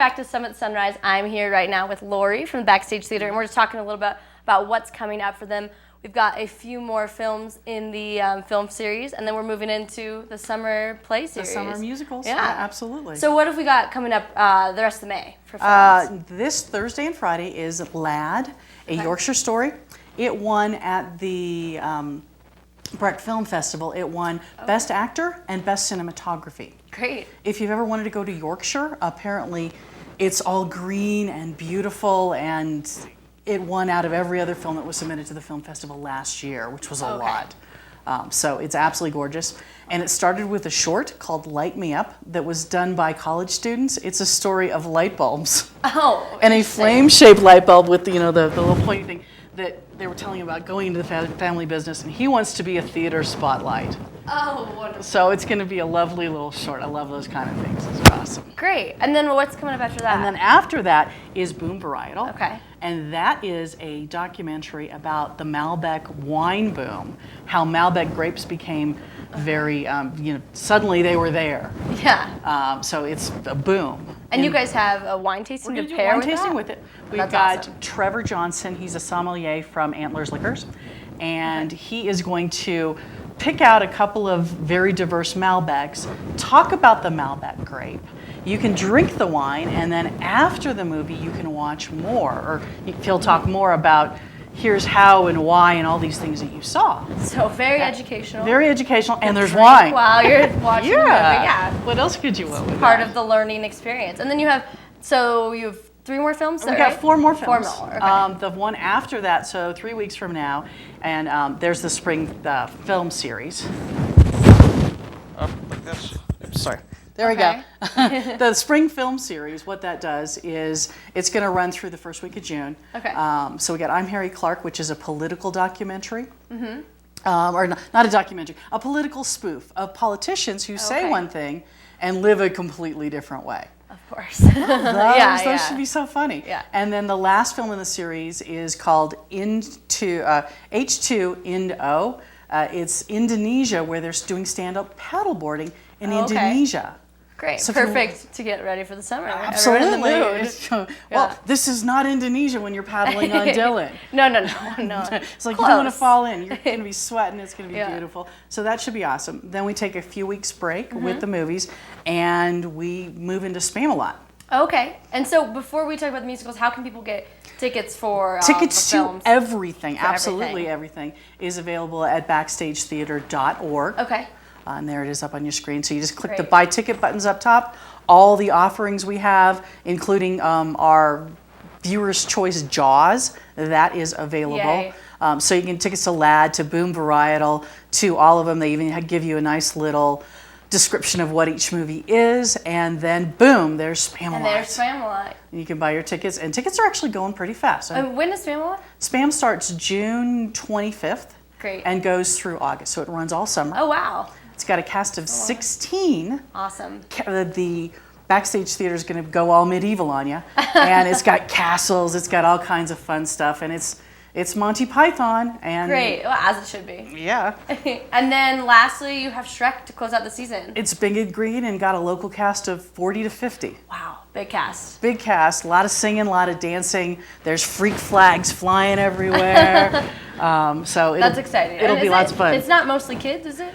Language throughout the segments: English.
Back to Summit Sunrise. I'm here right now with Lori from the Backstage Theater, and we're just talking a little bit about what's coming up for them. We've got a few more films in the film series, and then we're moving into the summer play series. The summer musicals, yeah, absolutely. So what have we got coming up the rest of May for films? This Thursday and Friday is Lad, a Yorkshire story. It won at the Breck Film Festival. It won Best Actor and Best Cinematography. Great. If you've ever wanted to go to Yorkshire, apparently it's all green and beautiful, and it won out of every other film that was submitted to the film festival last year, which was a lot. So it's absolutely gorgeous. And it started with a short called Light Me Up that was done by college students. It's a story of light bulbs. Oh, and a flame-shaped light bulb with the little pointy thing that they were telling about going into the family business, and he wants to be a theater spotlight. Oh, wonderful. So it's going to be a lovely little short. I love those kind of things. It's awesome. Great. And then what's coming up after that? And then after that is Boom Varietal. Okay. And that is a documentary about the Malbec wine boom, how Malbec grapes became very, suddenly they were there. Yeah. So it's a boom. And you guys have a wine tasting to pair with that? We're going to do wine tasting with it. We've got awesome. Trevor Johnson. He's a sommelier from Antlers Liquors. And he is going to pick out a couple of very diverse Malbecs, talk about the Malbec grape. You can drink the wine, and then after the movie, you can watch more, or he'll talk more about here's how and why and all these things that you saw. So very educational. Very educational, and there's wine. While you're watching the movie, yeah. What else could you want with part that? of the learning experience. And then you have 3 more films there, We've got right? 4 more films. 4 more, okay. The one after that, so 3 weeks from now, and there's the spring film series. Like this. Oops, sorry. There we go. The spring film series, what that does is it's going to run through the first week of June. Okay. So we got I'm Harry Clark, which is a political documentary. Or not a documentary, a political spoof of politicians who say one thing and live a completely different way. Of course. Those should be so funny. Yeah. And then the last film in the series is called H2 Indo. It's Indonesia, where they're doing stand-up paddleboarding in Indonesia. Great. So perfect to get ready for the summer. Absolutely. Everyone in the mood. Well, this is not Indonesia when you're paddling on Dillon. No. It's like you don't want to fall in. You're going to be sweating. It's going to be beautiful. So that should be awesome. Then we take a few weeks break with the movies, and we move into Spamalot. Okay. And so before we talk about the musicals, how can people get tickets for tickets for films? To everything, absolutely everything, is available at backstagetheater.org. Okay. And there it is up on your screen. So you just click the buy ticket buttons up top. All the offerings we have, including our Viewer's Choice Jaws, that is available. So you can tickets to Lad, to Boom Varietal, to all of them. They even give you a nice little description of what each movie is, and then boom, there's Spamalot. And there's Spamalot. And you can buy your tickets, and tickets are actually going pretty fast. When is Spamalot? Spam starts June 25th. Great. And goes through August, so it runs all summer. Oh, wow. It's got a cast of 16. Awesome. The Backstage Theater is going to go all medieval on you, and it's got castles, it's got all kinds of fun stuff, and it's Monty Python. And great, well, as it should be. Yeah. And then lastly, you have Shrek to close out the season. It's big and green and got a local cast of 40 to 50. Wow, big cast. Big cast, a lot of singing, a lot of dancing. There's freak flags flying everywhere. So that's exciting. It'll be lots of fun. It's not mostly kids, is it?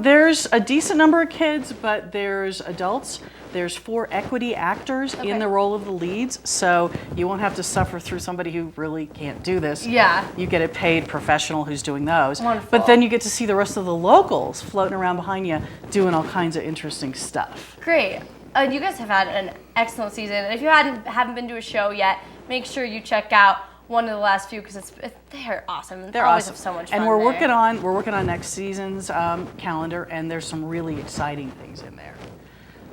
There's a decent number of kids, but there's adults. There's 4 equity actors in the role of the leads, so you won't have to suffer through somebody who really can't do this. Yeah. You get a paid professional who's doing those. Wonderful. But then you get to see the rest of the locals floating around behind you doing all kinds of interesting stuff. Great. You guys have had an excellent season. And if you haven't been to a show yet, make sure you check out one of the last few because they're awesome. They're always awesome. Have so much fun. And we're working on next season's calendar, and there's some really exciting things in there.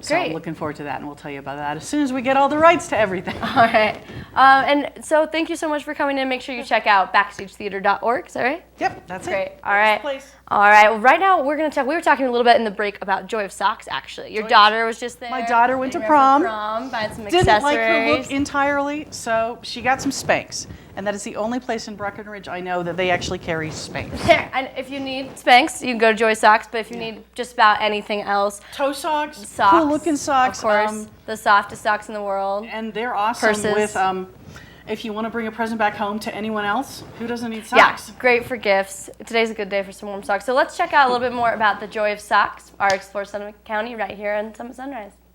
So Great. I'm looking forward to that, and we'll tell you about that as soon as we get all the rights to everything. All right. And so thank you so much for coming in. Make sure you check out backstagetheater.org. Is that right? Yep, that's Great. it. All right. Place. All right. Well, right now we were talking a little bit in the break about Joy of Socks. Actually, your daughter was just there. My daughter went to Getting ready prom. for prom, buying some Didn't accessories. like her look entirely, so she got some Spanx. and that is the only place in Breckenridge I know that they actually carry Spanx. There, and if you need Spanx, you can go to Joy Socks, but if you need just about anything else, Toe socks, socks, cool looking socks. of course, the softest socks in the world. And they're awesome Purses. with, if you want to bring a present back home to anyone else, who doesn't need Yeah, socks? great for gifts. Today's a good day for some warm socks. So let's check out a little bit more about the joy of socks, our Explore Summit County right here in Summit Sunrise.